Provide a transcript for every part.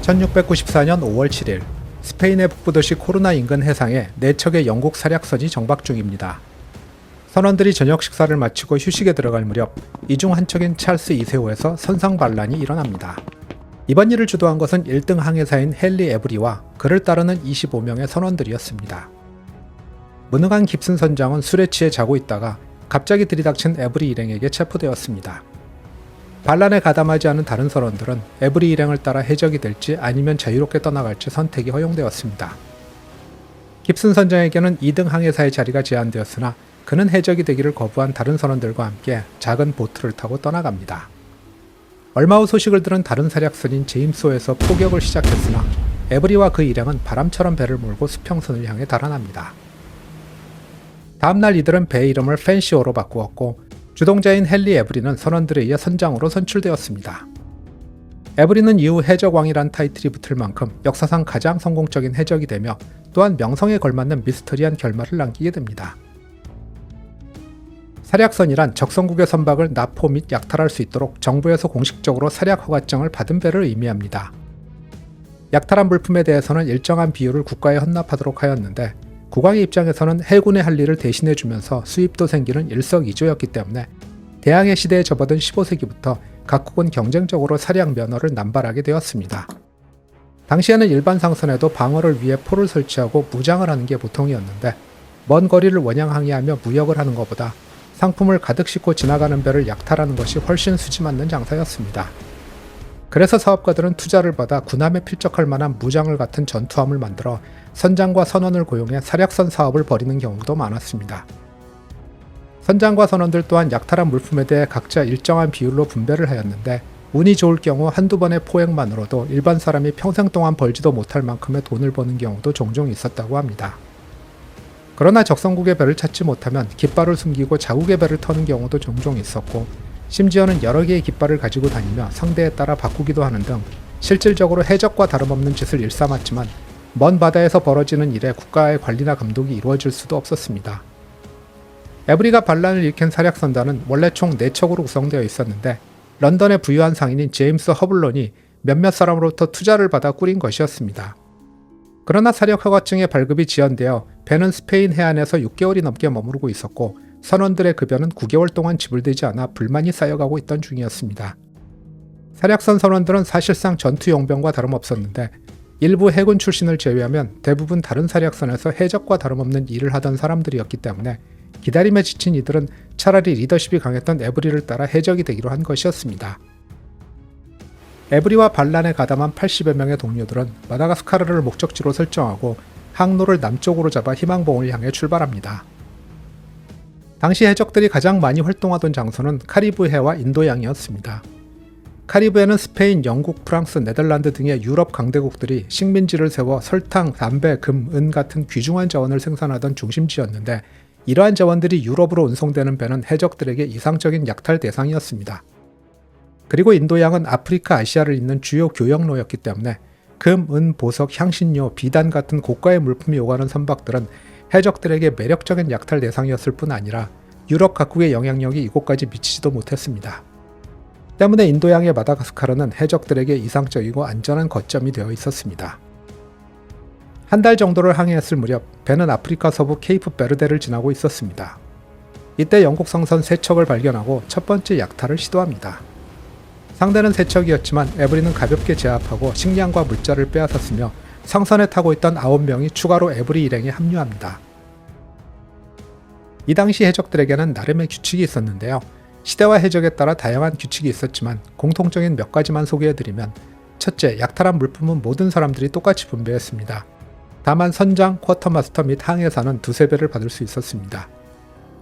1694년 5월 7일 스페인의 북부도시 코르나 인근 해상에 4척의 영국 사략선이 정박 중입니다. 선원들이 저녁 식사를 마치고 휴식에 들어갈 무렵 이 중 한 척인 찰스 2세호에서 선상 반란이 일어납니다. 이번 일을 주도한 것은 1등 항해사인 헨리 에브리와 그를 따르는 25명의 선원들이었습니다. 무능한 깁슨 선장은 술에 취해 자고 있다가 갑자기 들이닥친 에브리 일행에게 체포되었습니다. 반란에 가담하지 않은 다른 선원들은 에브리 일행을 따라 해적이 될지 아니면 자유롭게 떠나갈지 선택이 허용되었습니다. 깁슨 선장에게는 2등 항해사의 자리가 제한되었으나 그는 해적이 되기를 거부한 다른 선원들과 함께 작은 보트를 타고 떠나갑니다. 얼마 후 소식을 들은 다른 사략선인 제임스호에서 포격을 시작했으나 에브리와 그 일행은 바람처럼 배를 몰고 수평선을 향해 달아납니다. 다음날 이들은 배의 이름을 펜시호로 바꾸었고 주동자인 헨리 에브리는 선원들에 의해 선장으로 선출되었습니다. 에브리는 이후 해적왕이란 타이틀이 붙을 만큼 역사상 가장 성공적인 해적이 되며 또한 명성에 걸맞는 미스터리한 결말을 남기게 됩니다. 사략선이란 적성국의 선박을 납포 및 약탈할 수 있도록 정부에서 공식적으로 사략 허가증을 받은 배를 의미합니다. 약탈한 물품에 대해서는 일정한 비율을 국가에 헌납하도록 하였는데 국왕의 입장에서는 해군의 할 일을 대신해주면서 수입도 생기는 일석이조였기 때문에 대항해 시대에 접어든 15세기부터 각국은 경쟁적으로 사략 면허를 남발하게 되었습니다. 당시에는 일반 상선에도 방어를 위해 포를 설치하고 무장을 하는 게 보통이었는데 먼 거리를 원양 항해하며 무역을 하는 것보다 상품을 가득 싣고 지나가는 배를 약탈하는 것이 훨씬 수지맞는 장사였습니다. 그래서 사업가들은 투자를 받아 군함에 필적할 만한 무장을 같은 전투함을 만들어 선장과 선원을 고용해 사략선 사업을 벌이는 경우도 많았습니다. 선장과 선원들 또한 약탈한 물품에 대해 각자 일정한 비율로 분배를 하였는데 운이 좋을 경우 한두 번의 포획만으로도 일반 사람이 평생 동안 벌지도 못할 만큼의 돈을 버는 경우도 종종 있었다고 합니다. 그러나 적성국의 배를 찾지 못하면 깃발을 숨기고 자국의 배를 터는 경우도 종종 있었고 심지어는 여러 개의 깃발을 가지고 다니며 상대에 따라 바꾸기도 하는 등 실질적으로 해적과 다름없는 짓을 일삼았지만 먼 바다에서 벌어지는 일에 국가의 관리나 감독이 이루어질 수도 없었습니다. 에브리가 반란을 일으킨 사략선단은 원래 총 4척으로 구성되어 있었는데 런던의 부유한 상인인 제임스 허블론이 몇몇 사람으로부터 투자를 받아 꾸린 것이었습니다. 그러나 사력 허가증의 발급이 지연되어 배는 스페인 해안에서 6개월이 넘게 머무르고 있었고 선원들의 급여는 9개월 동안 지불되지 않아 불만이 쌓여가고 있던 중이었습니다. 사략선 선원들은 사실상 전투 용병과 다름없었는데 일부 해군 출신을 제외하면 대부분 다른 사략선에서 해적과 다름없는 일을 하던 사람들이었기 때문에 기다림에 지친 이들은 차라리 리더십이 강했던 에브리를 따라 해적이 되기로 한 것이었습니다. 에브리와 반란에 가담한 80여 명의 동료들은 마다가스카르를 목적지로 설정하고 항로를 남쪽으로 잡아 희망봉을 향해 출발합니다. 당시 해적들이 가장 많이 활동하던 장소는 카리브해와 인도양이었습니다. 카리브해는 스페인, 영국, 프랑스, 네덜란드 등의 유럽 강대국들이 식민지를 세워 설탕, 담배, 금, 은 같은 귀중한 자원을 생산하던 중심지였는데 이러한 자원들이 유럽으로 운송되는 배는 해적들에게 이상적인 약탈 대상이었습니다. 그리고 인도양은 아프리카, 아시아를 잇는 주요 교역로였기 때문에 금, 은, 보석, 향신료, 비단 같은 고가의 물품이 오가는 선박들은 해적들에게 매력적인 약탈 대상이었을 뿐 아니라 유럽 각국의 영향력이 이곳까지 미치지도 못했습니다. 때문에 인도양의 마다가스카르는 해적들에게 이상적이고 안전한 거점이 되어 있었습니다. 한 달 정도를 항해했을 무렵 배는 아프리카 서부 케이프 베르데를 지나고 있었습니다. 이때 영국 성선 3척을 발견하고 첫 번째 약탈을 시도합니다. 상대는 3척이었지만 에브리는 가볍게 제압하고 식량과 물자를 빼앗았으며 상선에 타고 있던 9명이 추가로 에브리 일행에 합류합니다. 이 당시 해적들에게는 나름의 규칙이 있었는데요. 시대와 해적에 따라 다양한 규칙이 있었지만 공통적인 몇 가지만 소개해드리면 첫째, 약탈한 물품은 모든 사람들이 똑같이 분배했습니다. 다만 선장, 쿼터마스터 및 항해사는 2~3배를 받을 수 있었습니다.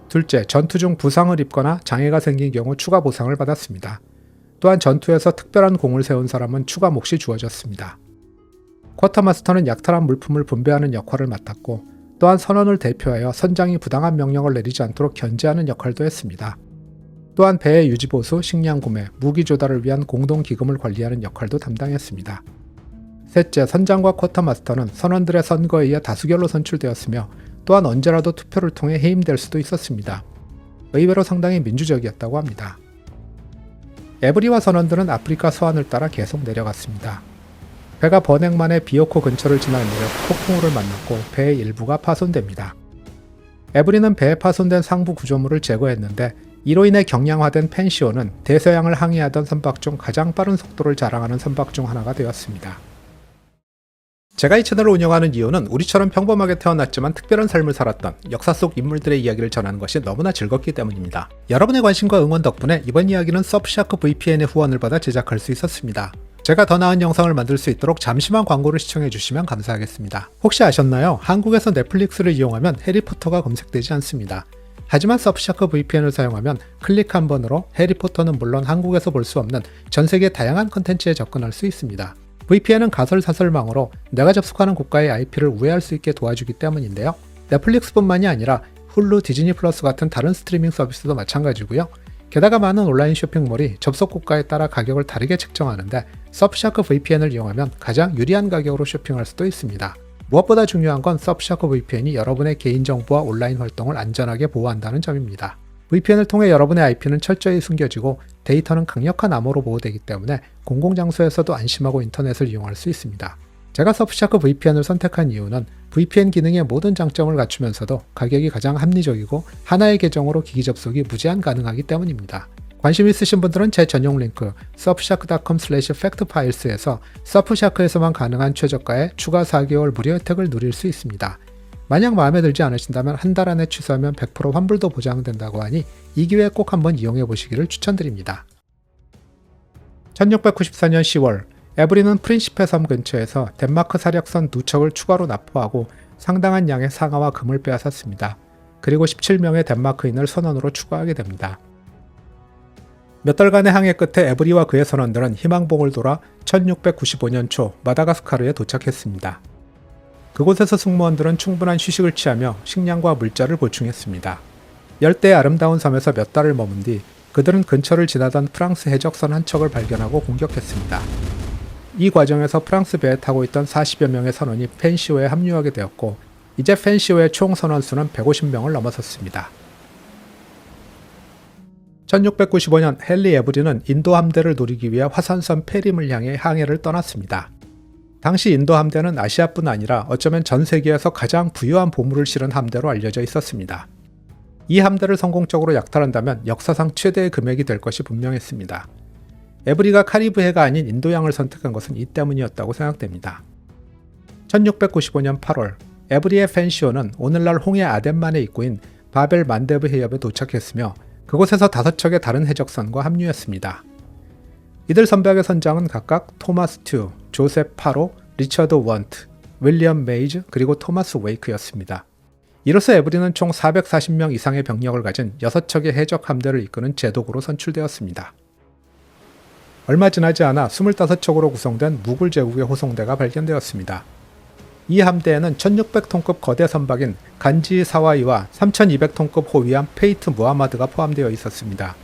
둘째, 전투 중 부상을 입거나 장애가 생긴 경우 추가 보상을 받았습니다. 또한 전투에서 특별한 공을 세운 사람은 추가 몫이 주어졌습니다. 쿼터마스터는 약탈한 물품을 분배하는 역할을 맡았고 또한 선원을 대표하여 선장이 부당한 명령을 내리지 않도록 견제하는 역할도 했습니다. 또한 배의 유지보수, 식량 구매, 무기 조달을 위한 공동기금을 관리하는 역할도 담당했습니다. 셋째, 선장과 쿼터마스터는 선원들의 선거에 의해 다수결로 선출되었으며 또한 언제라도 투표를 통해 해임될 수도 있었습니다. 의외로 상당히 민주적이었다고 합니다. 에브리와 선원들은 아프리카 서안을 따라 계속 내려갔습니다. 배가 번행만에 비오코 근처를 지날 무렵 폭풍우를 만났고 배의 일부가 파손됩니다. 에브리는 배에 파손된 상부 구조물을 제거했는데 이로 인해 경량화된 펜시오는 대서양을 항해하던 선박 중 가장 빠른 속도를 자랑하는 선박 중 하나가 되었습니다. 제가 이 채널을 운영하는 이유는 우리처럼 평범하게 태어났지만 특별한 삶을 살았던 역사 속 인물들의 이야기를 전하는 것이 너무나 즐겁기 때문입니다. 여러분의 관심과 응원 덕분에 이번 이야기는 서프샤크 VPN의 후원을 받아 제작할 수 있었습니다. 제가 더 나은 영상을 만들 수 있도록 잠시만 광고를 시청해주시면 감사하겠습니다. 혹시 아셨나요? 한국에서 넷플릭스를 이용하면 해리포터가 검색되지 않습니다. 하지만 서프샤크 VPN을 사용하면 클릭 한 번으로 해리포터는 물론 한국에서 볼 수 없는 전 세계 다양한 컨텐츠에 접근할 수 있습니다. VPN은 가설사설망으로 내가 접속하는 국가의 IP를 우회할 수 있게 도와주기 때문인데요. 넷플릭스뿐만이 아니라 훌루, 디즈니 플러스 같은 다른 스트리밍 서비스도 마찬가지고요. 게다가 많은 온라인 쇼핑몰이 접속 국가에 따라 가격을 다르게 책정하는데 서프샤크 VPN을 이용하면 가장 유리한 가격으로 쇼핑할 수도 있습니다. 무엇보다 중요한 건 서프샤크 VPN이 여러분의 개인정보와 온라인 활동을 안전하게 보호한다는 점입니다. VPN을 통해 여러분의 IP는 철저히 숨겨지고 데이터는 강력한 암호로 보호되기 때문에 공공장소에서도 안심하고 인터넷을 이용할 수 있습니다. 제가 서프샤크 VPN을 선택한 이유는 VPN 기능의 모든 장점을 갖추면서도 가격이 가장 합리적이고 하나의 계정으로 기기 접속이 무제한 가능하기 때문입니다. 관심 있으신 분들은 제 전용 링크 surfshark.com/factfiles에서 서프샤크에서만 가능한 최저가에 추가 4개월 무료 혜택을 누릴 수 있습니다. 만약 마음에 들지 않으신다면 한 달 안에 취소하면 100% 환불도 보장된다고 하니 이 기회에 꼭 한번 이용해 보시기를 추천드립니다. 1694년 10월, 에브리는 프린시페 섬 근처에서 덴마크 사력선 2척을 추가로 납포하고 상당한 양의 상아와 금을 빼앗았습니다. 그리고 17명의 덴마크인을 선원으로 추가하게 됩니다. 몇 달간의 항해 끝에 에브리와 그의 선원들은 희망봉을 돌아 1695년 초 마다가스카르에 도착했습니다. 그곳에서 승무원들은 충분한 휴식을 취하며 식량과 물자를 보충했습니다. 열대의 아름다운 섬에서 몇 달을 머문 뒤 그들은 근처를 지나던 프랑스 해적선 한 척을 발견하고 공격했습니다. 이 과정에서 프랑스 배에 타고 있던 40여 명의 선원이 펜시오에 합류하게 되었고 이제 펜시오의 총 선원 수는 150명을 넘어섰습니다. 1695년 헨리 에브리는 인도 함대를 노리기 위해 화산섬 페림을 향해 항해를 떠났습니다. 당시 인도 함대는 아시아뿐 아니라 어쩌면 전 세계에서 가장 부유한 보물을 실은 함대로 알려져 있었습니다. 이 함대를 성공적으로 약탈한다면 역사상 최대의 금액이 될 것이 분명했습니다. 에브리가 카리브해가 아닌 인도양을 선택한 것은 이 때문이었다고 생각됩니다. 1695년 8월, 에브리의 펜시오는 오늘날 홍해 아덴만의 입구인 바벨 만데브 해협에 도착했으며 그곳에서 5척의 다른 해적선과 합류했습니다. 이들 선박의 선장은 각각 토마스 튜, 조셉 파로, 리처드 원트, 윌리엄 메이즈 그리고 토마스 웨이크였습니다. 이로써 에브리는 총 440명 이상의 병력을 가진 6척의 해적 함대를 이끄는 제독으로 선출되었습니다. 얼마 지나지 않아 25척으로 구성된 무굴 제국의 호송대가 발견되었습니다. 이 함대에는 1600톤급 거대 선박인 간지 사와이와 3200톤급 호위함 페이트 무하마드가 포함되어 있었습니다.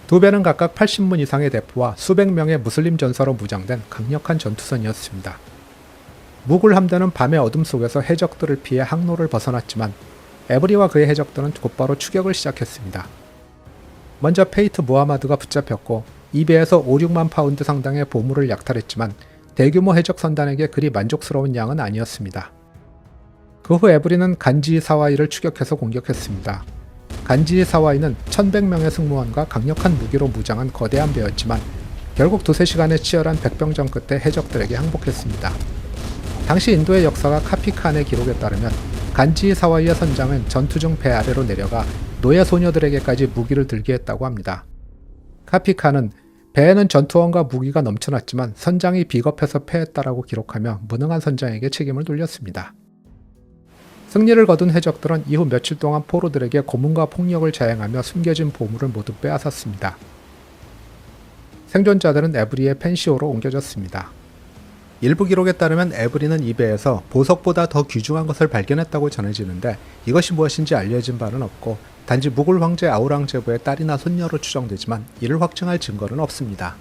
두 배는 각각 80문 이상의 대포와 수백 명의 무슬림 전사로 무장된 강력한 전투선이었습니다. 무굴 함대는 밤의 어둠 속에서 해적들을 피해 항로를 벗어났지만 에브리와 그의 해적들은 곧바로 추격을 시작했습니다. 먼저 페이트 무하마드가 붙잡혔고 이 배에서 5-6만 파운드 상당의 보물을 약탈했지만 대규모 해적 선단에게 그리 만족스러운 양은 아니었습니다. 그 후 에브리는 간지 사와이를 추격해서 공격했습니다. 간지 사와이는 1100명의 승무원과 강력한 무기로 무장한 거대한 배였지만 결국 2-3시간의 치열한 백병전 끝에 해적들에게 항복했습니다. 당시 인도의 역사가 카피칸의 기록에 따르면 간지 사와이의 선장은 전투 중 배 아래로 내려가 노예 소녀들에게까지 무기를 들게 했다고 합니다. 카피칸은 배에는 전투원과 무기가 넘쳐났지만 선장이 비겁해서 패했다라고 기록하며 무능한 선장에게 책임을 돌렸습니다. 승리를 거둔 해적들은 이후 며칠 동안 포로들에게 고문과 폭력을 자행하며 숨겨진 보물을 모두 빼앗았습니다. 생존자들은 에브리의 펜시오로 옮겨졌습니다. 일부 기록에 따르면 에브리는 이 배에서 보석보다 더 귀중한 것을 발견했다고 전해지는데 이것이 무엇인지 알려진 바는 없고 단지 무굴 황제 아우랑제부의 딸이나 손녀로 추정되지만 이를 확증할 증거는 없습니다.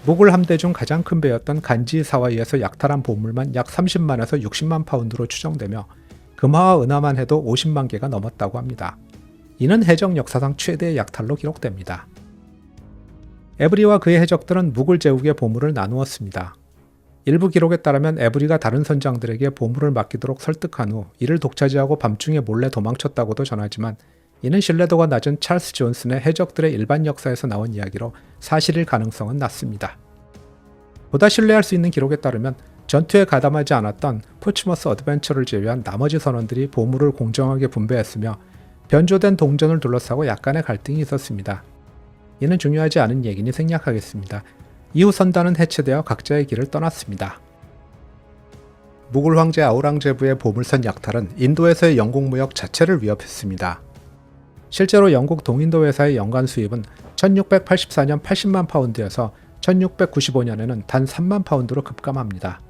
무굴 함대 중 가장 큰 배였던 간지 사와이에서 약탈한 보물만 약 30만에서 60만 파운드로 추정되며 금화와 은화만 해도 50만 개가 넘었다고 합니다. 이는 해적 역사상 최대의 약탈로 기록됩니다. 에브리와 그의 해적들은 무굴 제국의 보물을 나누었습니다. 일부 기록에 따르면 에브리가 다른 선장들에게 보물을 맡기도록 설득한 후 이를 독차지하고 밤중에 몰래 도망쳤다고도 전하지만 이는 신뢰도가 낮은 찰스 존슨의 해적들의 일반 역사에서 나온 이야기로 사실일 가능성은 낮습니다. 보다 신뢰할 수 있는 기록에 따르면 전투에 가담하지 않았던 포츠머스 어드벤처를 제외한 나머지 선원들이 보물을 공정하게 분배했으며 변조된 동전을 둘러싸고 약간의 갈등이 있었습니다. 이는 중요하지 않은 얘기니 생략하겠습니다. 이후 선단은 해체되어 각자의 길을 떠났습니다. 무굴 황제 아우랑제부의 보물선 약탈은 인도에서의 영국 무역 자체를 위협했습니다. 실제로 영국 동인도 회사의 연간 수입은 1684년 80만 파운드에서 1695년에는 단 3만 파운드로 급감합니다.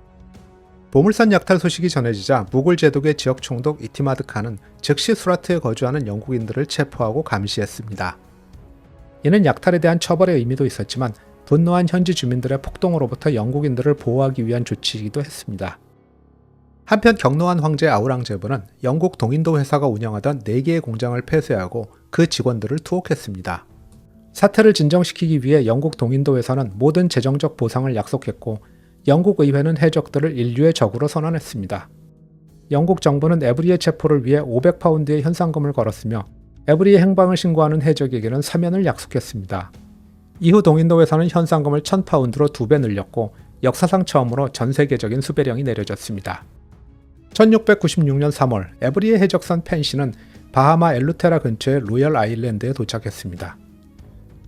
보물선 약탈 소식이 전해지자 무굴 제독의 지역 총독 이티마드 칸은 즉시 수라트에 거주하는 영국인들을 체포하고 감시했습니다. 이는 약탈에 대한 처벌의 의미도 있었지만 분노한 현지 주민들의 폭동으로부터 영국인들을 보호하기 위한 조치이기도 했습니다. 한편 경노한 황제 아우랑제부는 영국 동인도 회사가 운영하던 4개의 공장을 폐쇄하고 그 직원들을 투옥했습니다. 사태를 진정시키기 위해 영국 동인도 회사는 모든 재정적 보상을 약속했고 영국 의회는 해적들을 인류의 적으로 선언했습니다. 영국 정부는 에브리의 체포를 위해 500파운드의 현상금을 걸었으며 에브리의 행방을 신고하는 해적에게는 사면을 약속했습니다. 이후 동인도 회사는 현상금을 1000파운드로 2배 늘렸고 역사상 처음으로 전 세계적인 수배령이 내려졌습니다. 1696년 3월 에브리의 해적선 펜시는 바하마 엘루테라 근처의 로열 아일랜드에 도착했습니다.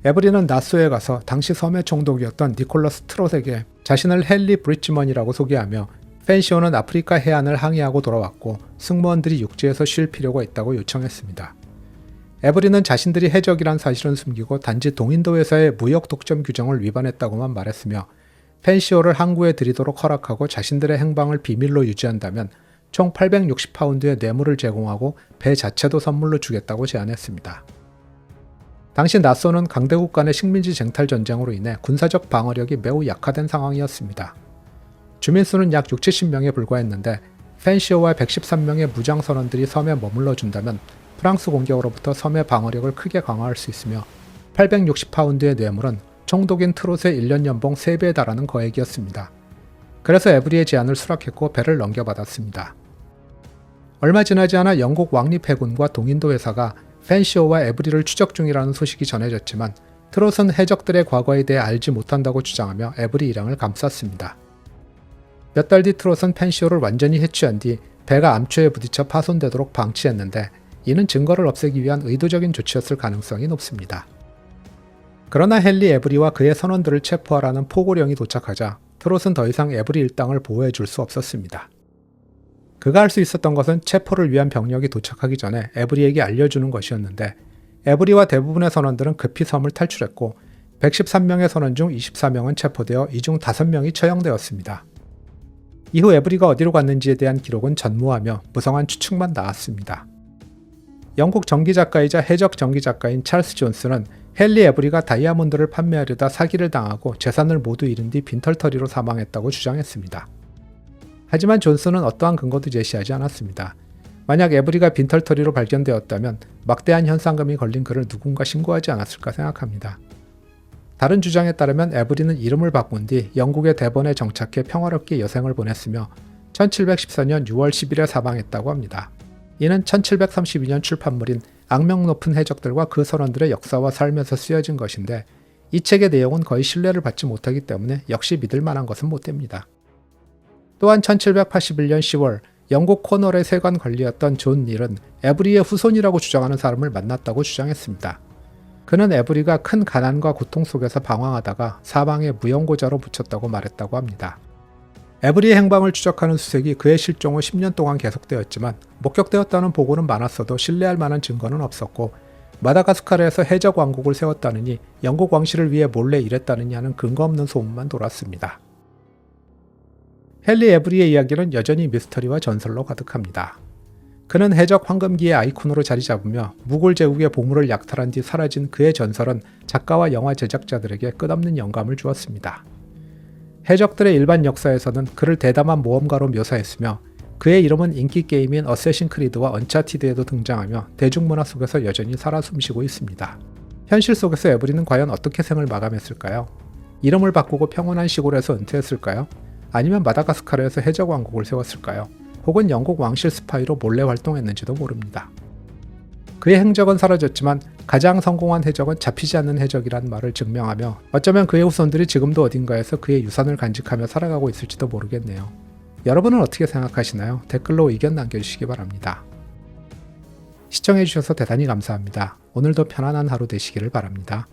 에브리는 나소에 가서 당시 섬의 총독이었던 니콜러스 트롯에게 자신을 헨리 브리치먼이라고 소개하며 펜시오는 아프리카 해안을 항해하고 돌아왔고 승무원들이 육지에서 쉴 필요가 있다고 요청했습니다. 에브리는 자신들이 해적이란 사실은 숨기고 단지 동인도 회사의 무역 독점 규정을 위반했다고만 말했으며 펜시오를 항구에 들이도록 허락하고 자신들의 행방을 비밀로 유지한다면 총 860파운드의 뇌물을 제공하고 배 자체도 선물로 주겠다고 제안했습니다. 당시 나소는 강대국 간의 식민지 쟁탈 전쟁으로 인해 군사적 방어력이 매우 약화된 상황이었습니다. 주민수는 약 60-70명에 불과했는데 펜시오와 113명의 무장 선원들이 섬에 머물러 준다면 프랑스 공격으로부터 섬의 방어력을 크게 강화할 수 있으며 860파운드의 뇌물은 총독인 트롯의 1년 연봉 3배에 달하는 거액이었습니다. 그래서 에브리의 제안을 수락했고 배를 넘겨받았습니다. 얼마 지나지 않아 영국 왕립 해군과 동인도 회사가 펜시오와 에브리를 추적 중이라는 소식이 전해졌지만 트롯은 해적들의 과거에 대해 알지 못한다고 주장하며 에브리 일행을 감쌌습니다. 몇 달 뒤 트롯은 펜시오를 완전히 해치한 뒤 배가 암초에 부딪혀 파손되도록 방치했는데 이는 증거를 없애기 위한 의도적인 조치였을 가능성이 높습니다. 그러나 헨리 에브리와 그의 선원들을 체포하라는 포고령이 도착하자 트롯은 더 이상 에브리 일당을 보호해 줄 수 없었습니다. 그가 할 수 있었던 것은 체포를 위한 병력이 도착하기 전에 에브리에게 알려주는 것이었는데 에브리와 대부분의 선원들은 급히 섬을 탈출했고 113명의 선원 중 24명은 체포되어 이 중 5명이 처형되었습니다. 이후 에브리가 어디로 갔는지에 대한 기록은 전무하며 무성한 추측만 나왔습니다. 영국 전기작가이자 해적 전기작가인 찰스 존스는 헨리 에브리가 다이아몬드를 판매하려다 사기를 당하고 재산을 모두 잃은 뒤 빈털터리로 사망했다고 주장했습니다. 하지만 존스는 어떠한 근거도 제시하지 않았습니다. 만약 에브리가 빈털터리로 발견되었다면 막대한 현상금이 걸린 그를 누군가 신고하지 않았을까 생각합니다. 다른 주장에 따르면 에브리는 이름을 바꾼 뒤 영국의 대번에 정착해 평화롭게 여생을 보냈으며 1714년 6월 10일에 사망했다고 합니다. 이는 1732년 출판물인 악명 높은 해적들과 그 선원들의 역사와 삶에서 쓰여진 것인데 이 책의 내용은 거의 신뢰를 받지 못하기 때문에 역시 믿을 만한 것은 못 됩니다. 또한 1781년 10월 영국 코널의 세관 관리였던 존 닐은 에브리의 후손이라고 주장하는 사람을 만났다고 주장했습니다. 그는 에브리가 큰 가난과 고통 속에서 방황하다가 사방에 무용고자로 묻혔다고 말했다고 합니다. 에브리의 행방을 추적하는 수색이 그의 실종 후 10년 동안 계속되었지만 목격되었다는 보고는 많았어도 신뢰할 만한 증거는 없었고 마다가스카르에서 해적 왕국을 세웠다느니 영국 왕실을 위해 몰래 일했다느니 하는 근거 없는 소문만 돌았습니다. 헨리 에브리의 이야기는 여전히 미스터리와 전설로 가득합니다. 그는 해적 황금기의 아이콘으로 자리 잡으며 무굴 제국의 보물을 약탈한 뒤 사라진 그의 전설은 작가와 영화 제작자들에게 끝없는 영감을 주었습니다. 해적들의 일반 역사에서는 그를 대담한 모험가로 묘사했으며 그의 이름은 인기 게임인 어쌔신 크리드와 언차티드에도 등장하며 대중문화 속에서 여전히 살아 숨쉬고 있습니다. 현실 속에서 에브리는 과연 어떻게 생을 마감했을까요? 이름을 바꾸고 평온한 시골에서 은퇴했을까요? 아니면 마다가스카르에서 해적 왕국을 세웠을까요? 혹은 영국 왕실 스파이로 몰래 활동했는지도 모릅니다. 그의 행적은 사라졌지만 가장 성공한 해적은 잡히지 않는 해적이란 말을 증명하며 어쩌면 그의 후손들이 지금도 어딘가에서 그의 유산을 간직하며 살아가고 있을지도 모르겠네요. 여러분은 어떻게 생각하시나요? 댓글로 의견 남겨주시기 바랍니다. 시청해주셔서 대단히 감사합니다. 오늘도 편안한 하루 되시기를 바랍니다.